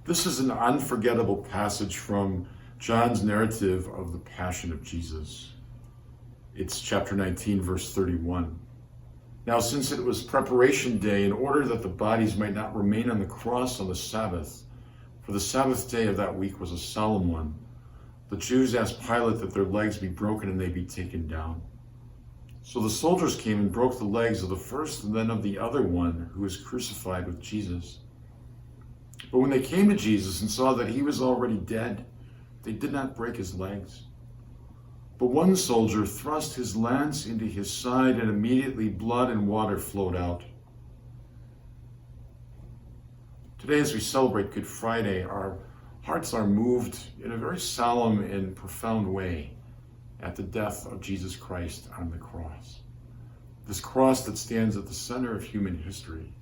This is an unforgettable passage from John's narrative of the Passion of Jesus. It's chapter 19, verse 31. Now, since it was preparation day, in order that the bodies might not remain on the cross on the Sabbath, for the Sabbath day of that week was a solemn one, the Jews asked Pilate that their legs be broken and they be taken down. So the soldiers came and broke the legs of the first and then of the other one who was crucified with Jesus. But when they came to Jesus and saw that he was already dead, they did not break his legs. But one soldier thrust his lance into his side, and immediately blood and water flowed out. Today, as we celebrate Good Friday, our hearts are moved in a very solemn and profound way at the death of Jesus Christ on the cross. This cross that stands at the center of human history.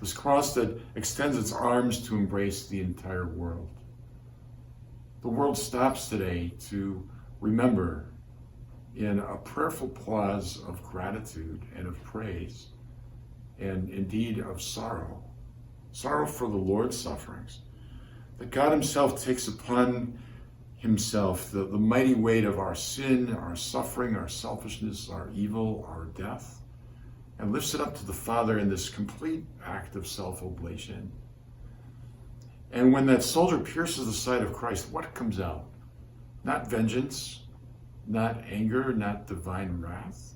This cross that extends its arms to embrace the entire world. The world stops today to remember in a prayerful pause of gratitude and of praise, and indeed of sorrow. Sorrow for the Lord's sufferings. That God himself takes upon himself the mighty weight of our sin, our suffering, our selfishness, our evil, our death, and lifts it up to the Father in this complete act of self-oblation. And when that soldier pierces the side of Christ, what comes out? Not vengeance, not anger, not divine wrath.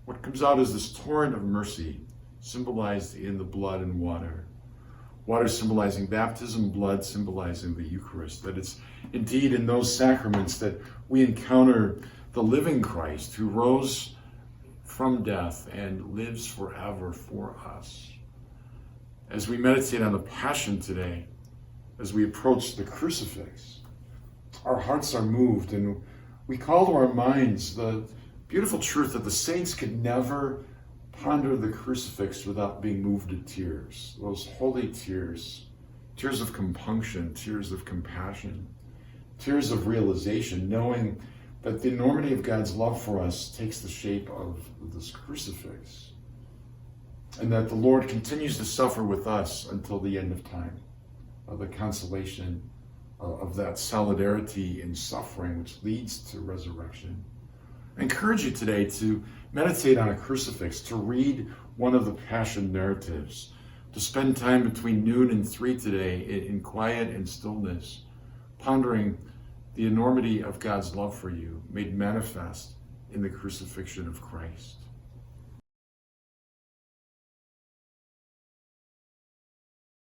What comes out is this torrent of mercy, symbolized in the blood and water. Water symbolizing baptism, blood symbolizing the Eucharist. That it's indeed in those sacraments that we encounter the living Christ who rose from death and lives forever for us. As we meditate on the Passion today, as we approach the crucifix, our hearts are moved and we call to our minds the beautiful truth that the saints could never ponder the crucifix without being moved to tears. Those holy tears, tears of compunction, tears of compassion, tears of realization, knowing that the enormity of God's love for us takes the shape of this crucifix, and that the Lord continues to suffer with us until the end of time, of the consolation of that solidarity in suffering which leads to resurrection. I encourage you today to meditate on a crucifix, to read one of the Passion narratives, to spend time between noon and 3 today in quiet and stillness, pondering the enormity of God's love for you made manifest in the crucifixion of Christ.